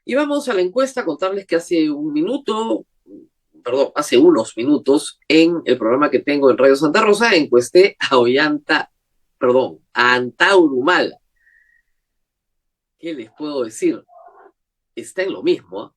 Y vamos a la encuesta, contarles que hace unos minutos, en el programa que tengo en Radio Santa Rosa, encuesté a Antauro Humala. ¿Qué les puedo decir? Está en lo mismo, ¿eh?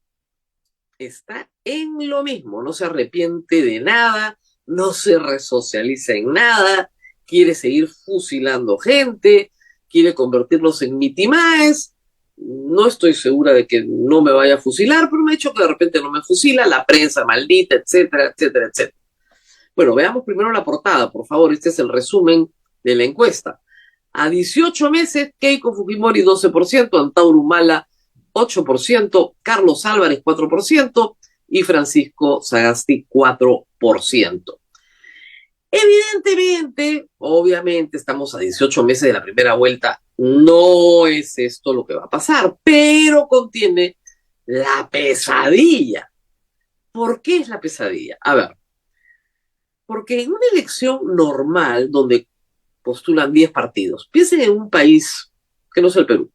Está en lo mismo, no se arrepiente de nada, no se resocializa en nada, quiere seguir fusilando gente, quiere convertirlos en mitimaes. No estoy segura de que no me vaya a fusilar, pero me ha dicho que de repente no me fusila, la prensa maldita, etcétera, etcétera, etcétera. Bueno, veamos primero la portada, por favor. Este es el resumen de la encuesta. A 18 meses, Keiko Fujimori 12%, Antauro Humala 8%, Carlos Álvarez 4% y Francisco Sagasti 4%. Evidentemente, obviamente, estamos a 18 meses de la primera vuelta. No es esto lo que va a pasar, pero contiene la pesadilla. ¿Por qué es la pesadilla? A ver, porque en una elección normal, donde postulan 10 partidos, piensen en un país que no es el Perú.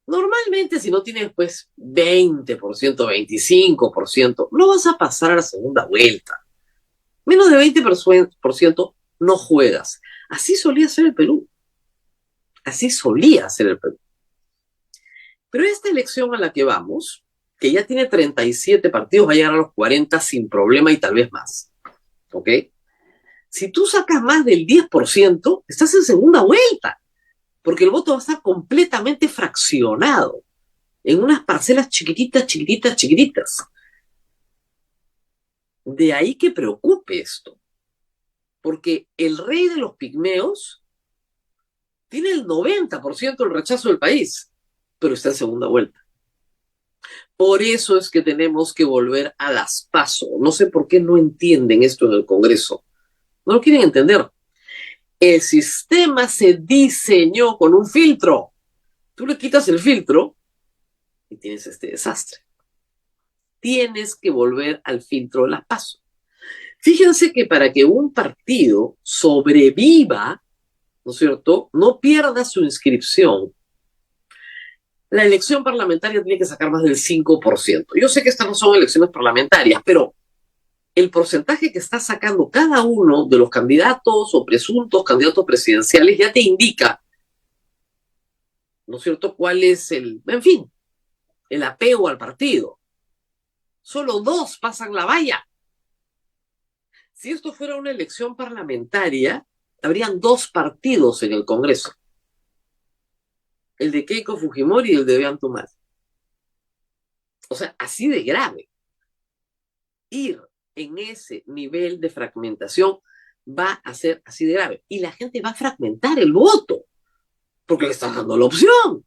Normalmente, si no tienes pues 20%, 25%, no vas a pasar a la segunda vuelta. Menos de 20% no juegas. Así solía ser el Perú. Así solía ser el Perú. Pero esta elección a la que vamos, que ya tiene 37 partidos, va a llegar a los 40 sin problema y tal vez más. ¿Ok? Si tú sacas más del 10%, estás en segunda vuelta, porque el voto va a estar completamente fraccionado en unas parcelas chiquititas, chiquititas, chiquititas. De ahí que preocupe esto, porque el rey de los pigmeos tiene el 90% del rechazo del país, pero está en segunda vuelta. Por eso es que tenemos que volver a las PASO. No sé por qué no entienden esto en el Congreso. No lo quieren entender. El sistema se diseñó con un filtro. Tú le quitas el filtro y tienes este desastre. Tienes que volver al filtro de las PASO. Fíjense que para que un partido sobreviva, ¿no es cierto?, no pierda su inscripción, la elección parlamentaria tiene que sacar más del 5%. Yo sé que estas no son elecciones parlamentarias, pero el porcentaje que está sacando cada uno de los candidatos o presuntos candidatos presidenciales ya te indica, ¿no es cierto?, cuál es en fin, el apego al partido. Solo dos pasan la valla. Si esto fuera una elección parlamentaria, habrían dos partidos en el Congreso, el de Keiko Fujimori y el de Ollanta Humala. O sea, así de grave. Ir en ese nivel de fragmentación va a ser así de grave. Y la gente va a fragmentar el voto, porque le están dando la opción.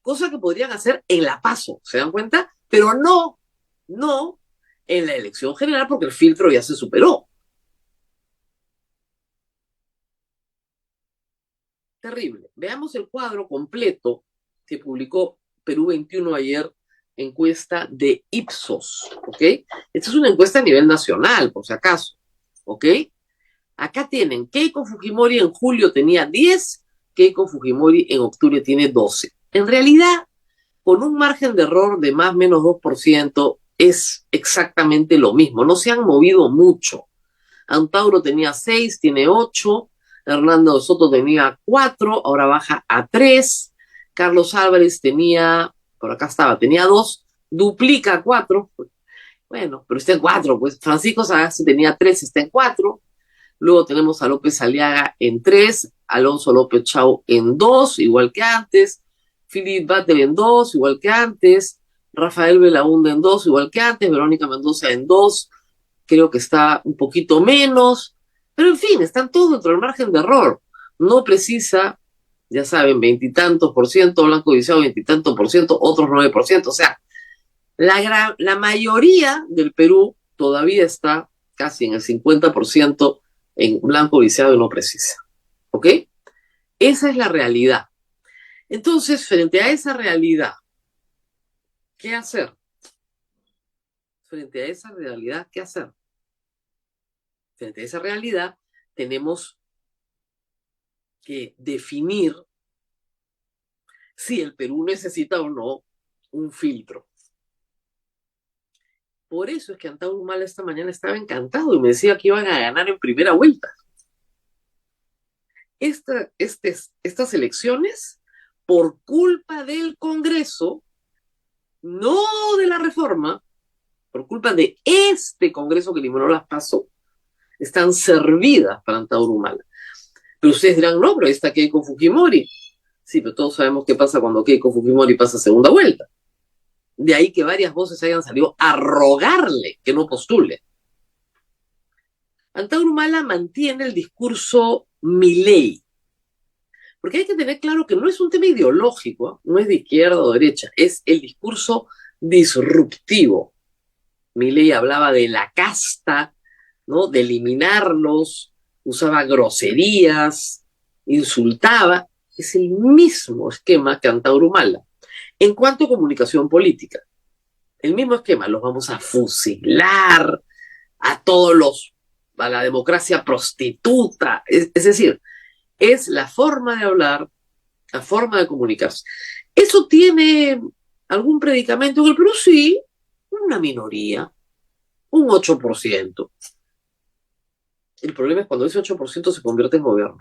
Cosa que podrían hacer en la PASO, ¿se dan cuenta? Pero no en la elección general, porque el filtro ya se superó. Terrible. Veamos el cuadro completo que publicó Perú 21 ayer, encuesta de Ipsos, ¿ok? Esta es una encuesta a nivel nacional, por si acaso, ¿ok? Acá tienen, Keiko Fujimori en julio tenía 10, Keiko Fujimori en octubre tiene 12. En realidad, con un margen de error de más o menos 2%, es exactamente lo mismo, no se han movido mucho. Antauro tenía 6, tiene 8, Hernando Soto tenía 4, ahora baja a 3, Carlos Álvarez tenía, por acá estaba, tenía 2, duplica 4, bueno, pero está en 4, pues Francisco Sagasti tenía 3, está en 4, luego tenemos a López Aliaga en 3, Alonso López Chau en 2, igual que antes, Philip Battle en 2, igual que antes, Rafael Belaúnde en 2, igual que antes, Verónica Mendoza en 2, creo que está un poquito menos, pero en fin, están todos dentro del margen de error. No precisa, ya saben, veintitantos por ciento, Blanco Viciado veintitantos por ciento, otros 9%. O sea, la mayoría del Perú todavía está casi en el 50% en blanco viciado y no precisa. ¿Ok? Esa es la realidad. Entonces, frente a esa realidad, ¿qué hacer? Frente a esa realidad, ¿qué hacer? Frente a esa realidad, tenemos que definir si el Perú necesita o no un filtro. Por eso es que Antauro Humala esta mañana estaba encantado y me decía que iban a ganar en primera vuelta. Estas elecciones, por culpa del Congreso, no de la reforma, por culpa de este Congreso que eliminó las PASO, están servidas para Antauro Humala. Pero ustedes dirán, no, pero ahí está Keiko Fujimori. Sí, pero todos sabemos qué pasa cuando Keiko Fujimori pasa segunda vuelta. De ahí que varias voces hayan salido a rogarle que no postule. Antauro Humala mantiene el discurso Milei, porque hay que tener claro que no es un tema ideológico, no es de izquierda o derecha, es el discurso disruptivo. Milei hablaba de la casta, ¿no? De eliminarlos, usaba groserías, insultaba. Es el mismo esquema que Antauro Humala. En cuanto a comunicación política, el mismo esquema, los vamos a fusilar a la democracia prostituta, es decir, es la forma de hablar, la forma de comunicarse. ¿Eso tiene algún predicamento en el Perú? Sí, una minoría, un 8%. El problema es cuando ese 8% se convierte en gobierno.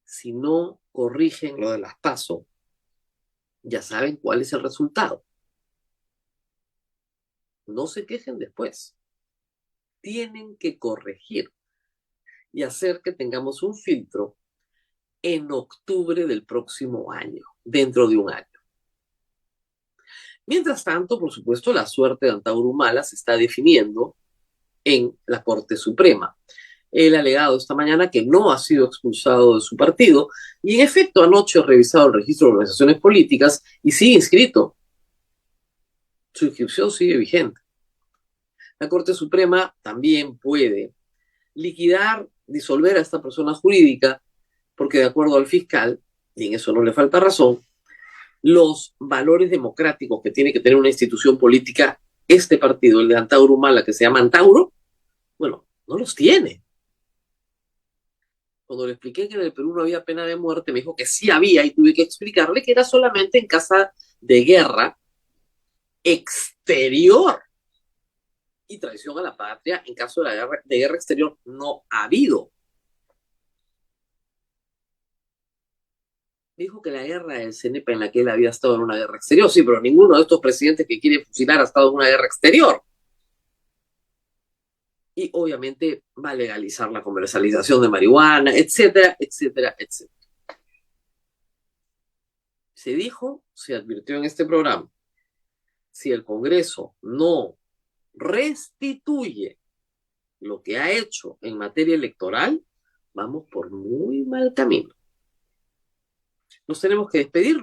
Si no corrigen lo de las PASO, ya saben cuál es el resultado. No se quejen después. Tienen que corregir y hacer que tengamos un filtro en octubre del próximo año, dentro de un año. Mientras tanto, por supuesto, la suerte de Antauro Humala se está definiendo en la Corte Suprema. Él ha alegado esta mañana que no ha sido expulsado de su partido y en efecto anoche ha revisado el registro de organizaciones políticas y sigue inscrito. Su inscripción sigue vigente. La Corte Suprema también puede liquidar, disolver a esta persona jurídica porque de acuerdo al fiscal, y en eso no le falta razón, los valores democráticos que tiene que tener una institución política, este partido, el de Antauro Humala, que se llama Antauro, bueno, no los tiene. Cuando le expliqué que en el Perú no había pena de muerte, me dijo que sí había y tuve que explicarle que era solamente en caso de guerra exterior y traición a la patria. En caso de guerra exterior no ha habido. Dijo que la guerra del CNP en la que él había estado en una guerra exterior. Sí, pero ninguno de estos presidentes que quiere fusilar ha estado en una guerra exterior. Y obviamente va a legalizar la comercialización de marihuana, etcétera, etcétera, etcétera. Se dijo, se advirtió en este programa, si el Congreso no restituye lo que ha hecho en materia electoral, vamos por muy mal camino. Nos tenemos que despedir.